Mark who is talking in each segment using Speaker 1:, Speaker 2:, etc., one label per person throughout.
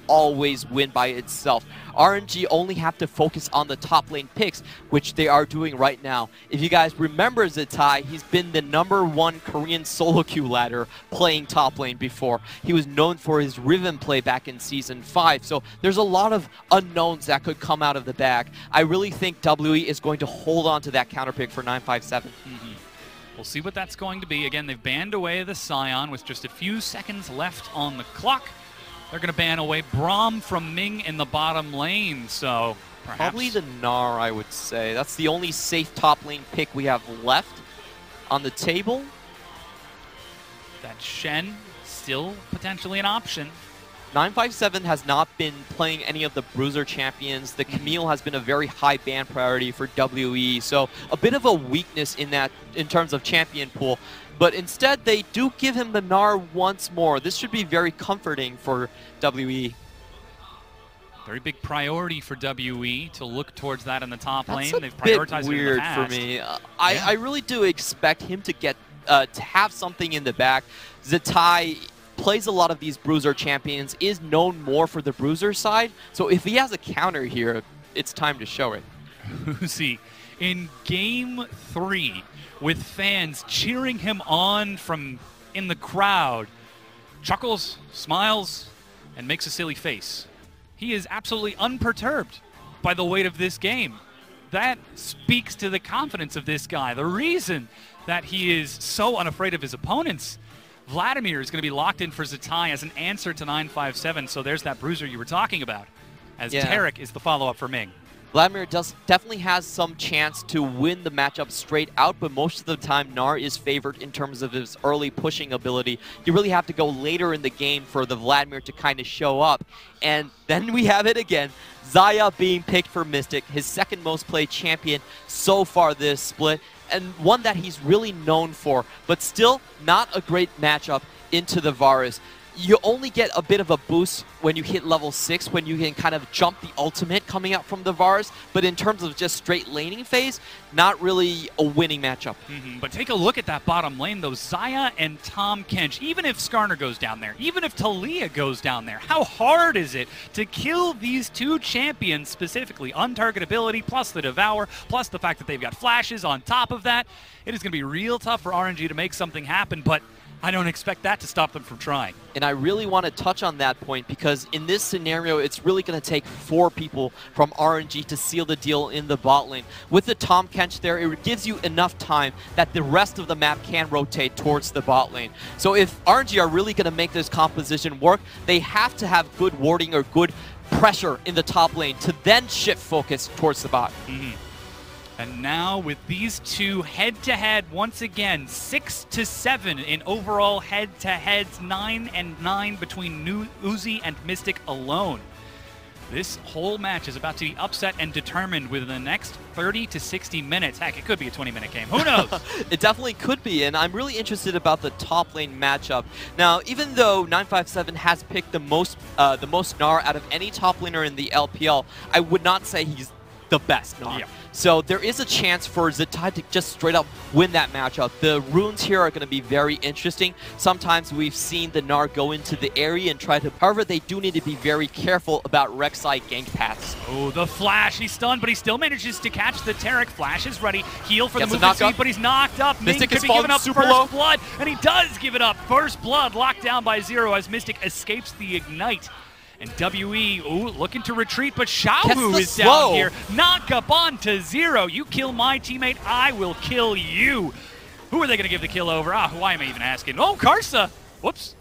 Speaker 1: always win by itself. RNG only have to focus on the top lane picks, which they are doing right now. If you guys remember Zatai, he's been the #1 Korean solo queue ladder playing top lane before. He was known for his Riven play back in Season 5, so there's a lot of unknowns that could come out of the bag. I really think WE is going to hold on to that counter pick for 957.
Speaker 2: We'll see what that's going to be. Again, they've banned away the Scion with just a few seconds left on the clock. They're going to ban away Braum from Ming in the bottom lane, so perhaps...
Speaker 1: Probably the Gnar, I would say. That's the only safe top lane pick we have left on the table.
Speaker 2: That Shen, still potentially an option.
Speaker 1: 957 has not been playing any of the Bruiser champions. The Camille has been a very high ban priority for WE, so a bit of a weakness in that in terms of champion pool. But instead, they do give him the Gnar once more. This should be very comforting for WE.
Speaker 2: Very big priority for WE to look towards that in the top lane.
Speaker 1: That's
Speaker 2: They've
Speaker 1: a bit
Speaker 2: prioritized
Speaker 1: weird
Speaker 2: it in the past.
Speaker 1: for me. I really do expect him to get to have something in the back. Zatai plays a lot of these Bruiser champions, is known more for the Bruiser side. So if he has a counter here, it's time to show it.
Speaker 2: Uzi in Game 3 with fans cheering him on from in the crowd, chuckles, smiles, and makes a silly face. He is absolutely unperturbed by the weight of this game. That speaks to the confidence of this guy. The reason that he is so unafraid of his opponents. Vladimir is going to be locked in for Zatai as an answer to 957, so there's that Bruiser you were talking about, as Tarek is the follow-up for Ming.
Speaker 1: Vladimir definitely has some chance to win the matchup straight out, but most of the time Gnar is favored in terms of his early pushing ability. You really have to go later in the game for the Vladimir to kind of show up. And then we have it again. Xayah being picked for Mystic, his second most played champion so far this split, and one that he's really known for, but still not a great matchup into the Varus. You only get a bit of a boost when you hit level 6, when you can kind of jump the ultimate coming out from the Varus, but in terms of just straight laning phase, not really a winning matchup.
Speaker 2: But take a look at that bottom lane, though. Xayah and Tahm Kench, even if Skarner goes down there, even if Taliyah goes down there, how hard is it to kill these two champions specifically? Untargetability, plus the Devour, plus the fact that they've got flashes on top of that. It is going to be real tough for RNG to make something happen, but I don't expect that to stop them from trying.
Speaker 1: And I really want to touch on that point because in this scenario, it's really going to take 4 people from RNG to seal the deal in the bot lane. With the Tahm Kench there, it gives you enough time that the rest of the map can rotate towards the bot lane. So if RNG are really going to make this composition work, they have to have good warding or good pressure in the top lane to then shift focus towards the bot.
Speaker 2: And now with these two head-to-head, once again, 6-7 in overall head-to-heads, 9-9 between Uzi and Mystic alone. This whole match is about to be upset and determined within the next 30 to 60 minutes. Heck, it could be a 20-minute game. Who knows?
Speaker 1: It definitely could be, and I'm really interested about the top lane matchup. Now, even though 957 has picked the most Gnar out of any top laner in the LPL, I would not say he's the best Gnar.
Speaker 2: Yeah.
Speaker 1: So there is a chance for Zatai to just straight up win that matchup. The runes here are going to be very interesting. Sometimes we've seen the Gnar go into the area and try to... However, they do need to be very careful about Rek'Sai gank paths.
Speaker 2: Oh, the flash. He's stunned, but he still manages to catch the Tarek. Flash is ready. Heal for the
Speaker 1: Gets
Speaker 2: movement speed, but he's knocked up.
Speaker 1: Mystic
Speaker 2: Ming could be giving up first blood, and he does give it up. First blood locked down by Zero as Mystic escapes the ignite. And WE, looking to retreat, but Xiaohu is down here. Knock up onto Zero. You kill my teammate, I will kill you. Who are they going to give the kill over? Why am I even asking? Oh, Karsa. Whoops.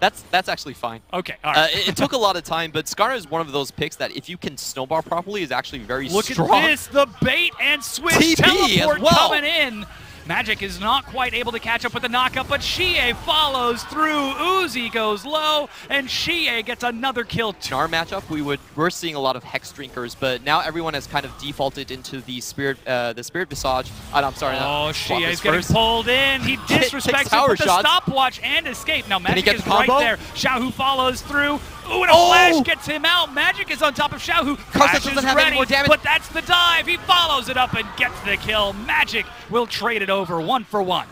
Speaker 1: That's actually fine.
Speaker 2: Okay, all right.
Speaker 1: It took a lot of time, but Skarner is one of those picks that if you can snowball properly is actually very strong.
Speaker 2: Look at this, the bait and switch
Speaker 1: TP
Speaker 2: teleport
Speaker 1: as well.
Speaker 2: coming in. Magic is not quite able to catch up with the knockup, but Xie follows through. Uzi goes low, and Xie gets another kill.
Speaker 1: In our matchup, we're seeing a lot of Hex Drinkers, but now everyone has kind of defaulted into the Spirit Visage. I'm sorry.
Speaker 2: Oh, Xie's getting pulled in. He disrespects it with the stopwatch and escape. Now Magic is right there. Xiaohu follows through. Ooh, and a flash gets him out. Magic is on top of Xiaohu.
Speaker 1: Karsa doesn't have any more damage.
Speaker 2: But that's the dive. He follows it up and gets the kill. Magic will trade it over 1 for 1.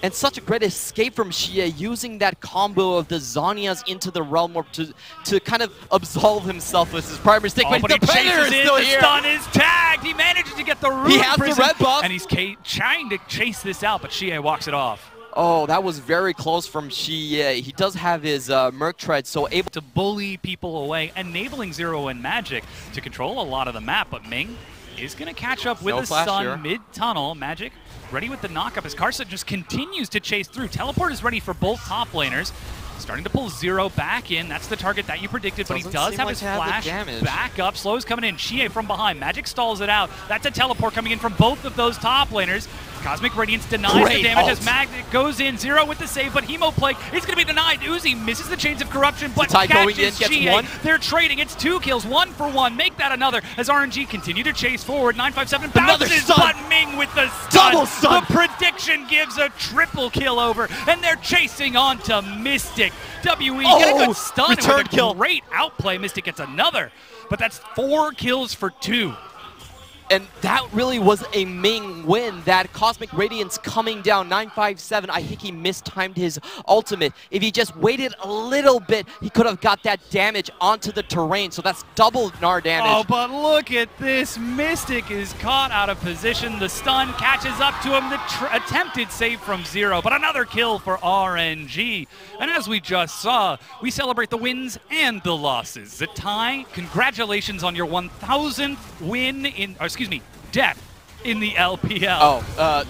Speaker 1: And such a great escape from Xie, using that combo of the Zhonya's into the Realm Warp to kind of absolve himself with his prior mistake.
Speaker 2: But
Speaker 1: the Predator is still here.
Speaker 2: The stun is tagged. He manages to get the Rune
Speaker 1: He has the red buff.
Speaker 2: And he's trying to chase this out, but Xie walks it off.
Speaker 1: Oh, that was very close from Xie. He does have his Merc Tread, so able
Speaker 2: to bully people away, enabling Zero and Magic to control a lot of the map. But Ming is going to catch up with the stun mid-tunnel. Magic ready with the knockup as Karsa just continues to chase through. Teleport is ready for both top laners. Starting to pull Zero back in. That's the target that you predicted, but he does have his flash back up. Slow's coming in. Xie from behind. Magic stalls it out. That's a teleport coming in from both of those top laners. Cosmic Radiance denies the damage as Magnet goes in. Zero with the save, but Hemo Plague is going to be denied. Uzi misses the Chains of Corruption, but catches Xie. They're trading. It's 2 kills, 1 for 1. Make that another as RNG continue to chase forward. 957 bounces, but Ming with the stun.
Speaker 1: Double stun.
Speaker 2: The prediction gives a triple kill over, and they're chasing on to Mystic. WE get a good stun with a great outplay. Mystic gets another, but that's 4 kills for 2.
Speaker 1: And that really was a Ming win. That Cosmic Radiance coming down, 957. I think he mistimed his ultimate. If he just waited a little bit, he could have got that damage onto the terrain. So that's double Gnar damage.
Speaker 2: Oh, but look at this. Mystic is caught out of position. The stun catches up to him. The attempted save from Zero, but another kill for RNG. And as we just saw, we celebrate the wins and the losses. Zatai, congratulations on your 1,000th win in, death in the LPL.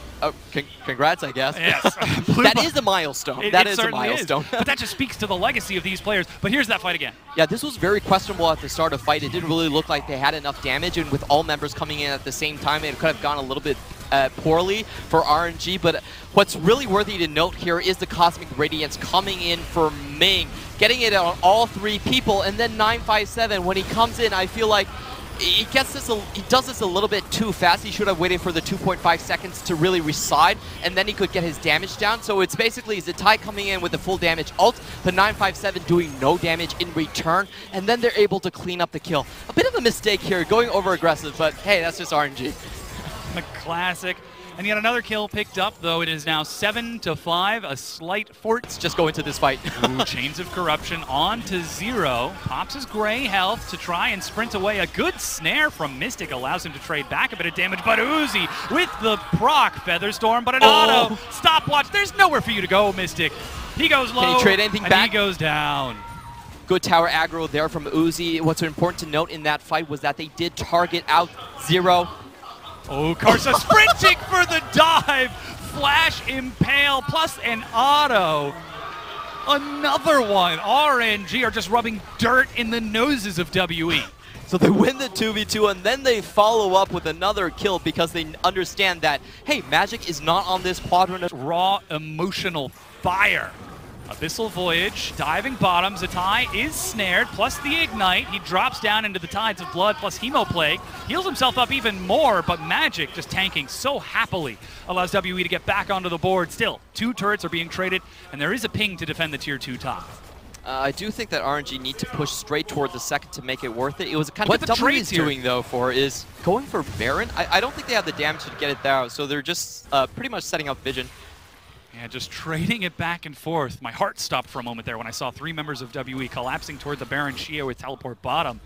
Speaker 1: Congrats, I guess.
Speaker 2: Yes.
Speaker 1: That is a milestone. That is a milestone.
Speaker 2: But that just speaks to the legacy of these players. But here's that fight again.
Speaker 1: Yeah, this was very questionable at the start of the fight. It didn't really look like they had enough damage, and with all members coming in at the same time, it could have gone a little bit poorly for RNG. But what's really worthy to note here is the Cosmic Radiance coming in for Ming, getting it on all 3 people, and then 957, when he comes in, I feel like he does this a little bit too fast. He should have waited for the 2.5 seconds to really reside, and then he could get his damage down. So it's basically Zatai coming in with the full damage ult, the 957 doing no damage in return, and then they're able to clean up the kill. A bit of a mistake here, going over aggressive, but hey, that's just RNG.
Speaker 2: The classic. And yet another kill picked up, though it is now 7-5, a slight fort.
Speaker 1: Let's just go into this fight.
Speaker 2: Ooh, Chains of Corruption on to Zero. Pops his gray health to try and sprint away. A good snare from Mystic allows him to trade back a bit of damage, but Uzi with the proc. Featherstorm, but an auto stopwatch. There's nowhere for you to go, Mystic. He goes low.
Speaker 1: Can he trade anything back?
Speaker 2: He goes down.
Speaker 1: Good tower aggro there from Uzi. What's important to note in that fight was that they did target out Zero.
Speaker 2: Oh, Karsa sprinting for the dive. Flash Impale plus an auto. Another one. RNG are just rubbing dirt in the noses of WE.
Speaker 1: So they win the 2v2, and then they follow up with another kill because they understand that, hey, Magic is not on this quadrant.
Speaker 2: Raw emotional fire. Abyssal Voyage, diving bottom. Zatai is snared, plus the Ignite. He drops down into the Tides of Blood, plus Hemo Plague. Heals himself up even more, but Magic just tanking so happily allows WE to get back onto the board. Still, 2 turrets are being traded, and there is a ping to defend the Tier 2 top.
Speaker 1: I do think that RNG need to push straight toward the second to make it worth it. It was kind of what the W is doing, though, is going for Baron. I don't think they have the damage to get it there, so they're just pretty much setting up Vision.
Speaker 2: Yeah, just trading it back and forth. My heart stopped for a moment there when I saw 3 members of WE collapsing toward the Baron Xie with teleport bottom.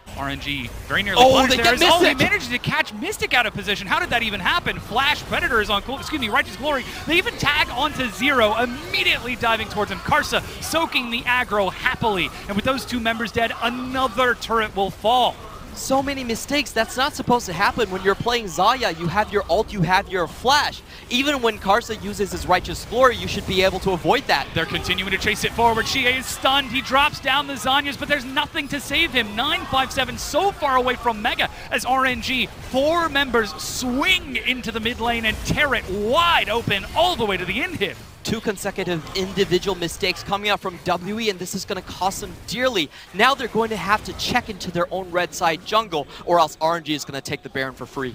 Speaker 2: RNG very nearly punished there. Oh, he managed to catch Mystic out of position. How did that even happen? Flash Predator is on, Righteous Glory. They even tag onto Zero, immediately diving towards him. Karsa soaking the aggro happily. And with those 2 members dead, another turret will fall.
Speaker 1: So many mistakes. That's not supposed to happen when you're playing Xayah. You have your ult, you have your flash. Even when Karsa uses his Righteous Glory, you should be able to avoid that.
Speaker 2: They're continuing to chase it forward. Xie is stunned. He drops down the Zhonya's, but there's nothing to save him. 957 so far away from Mega as RNG, 4 members swing into the mid lane and tear it wide open all the way to the inhib.
Speaker 1: 2 consecutive individual mistakes coming out from WE, and this is going to cost them dearly. Now they're going to have to check into their own red side jungle, or else RNG is going to take the Baron for free.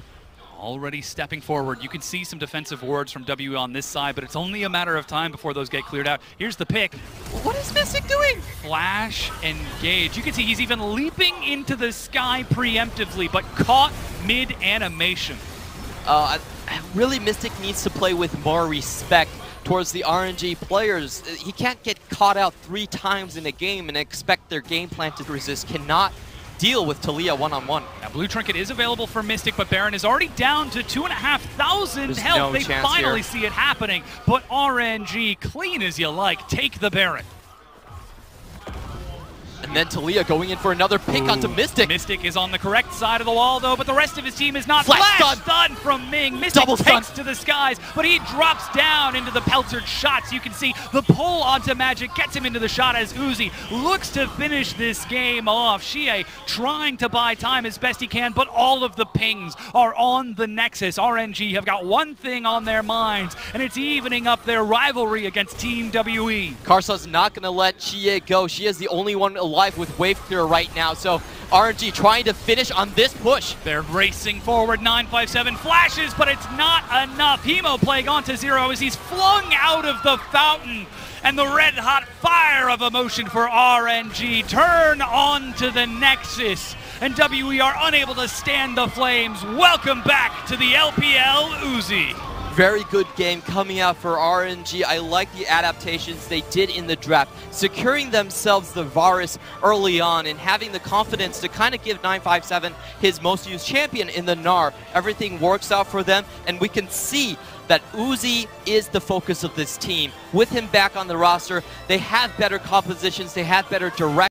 Speaker 2: Already stepping forward. You can see some defensive wards from WE on this side, but it's only a matter of time before those get cleared out. Here's the pick.
Speaker 1: What is Mystic doing?
Speaker 2: Flash engage. You can see he's even leaping into the sky preemptively, but caught mid-animation.
Speaker 1: Really, Mystic needs to play with more respect towards the RNG players. He can't get caught out 3 times in a game and expect their game plan to resist. Cannot deal with Taliyah one-on-one.
Speaker 2: Now, Blue Trinket is available for Mystic, but Baron is already down to 2,500 health.
Speaker 1: No
Speaker 2: they finally
Speaker 1: here.
Speaker 2: see it happening, but RNG, clean as you like, take the Baron.
Speaker 1: And then Taliyah going in for another pick onto Mystic.
Speaker 2: Mystic is on the correct side of the wall, though, but the rest of his team is not.
Speaker 1: Flash
Speaker 2: stun from Ming. Mystic
Speaker 1: Double
Speaker 2: takes
Speaker 1: stun
Speaker 2: to the skies, but he drops down into the peltered shots. You can see the pull onto Magic gets him into the shot as Uzi looks to finish this game off. Xie trying to buy time as best he can, but all of the pings are on the Nexus. RNG have got one thing on their minds, and it's evening up their rivalry against Team WE.
Speaker 1: Karsa's not going to let Xie go. She is the only one alive with wave clear right now, so RNG trying to finish on this push.
Speaker 2: They're racing forward, 957 flashes, but it's not enough. Hemo Plague onto 0 as he's flung out of the fountain, and the red hot fire of emotion for RNG turn on to the Nexus, and WE are unable to stand the flames. Welcome back to the LPL Uzi.
Speaker 1: Very good game coming out for RNG. I like the adaptations they did in the draft, securing themselves the Varus early on and having the confidence to kind of give 957 his most used champion in the Gnar. Everything works out for them, and we can see that Uzi is the focus of this team. With him back on the roster, they have better compositions, they have better direct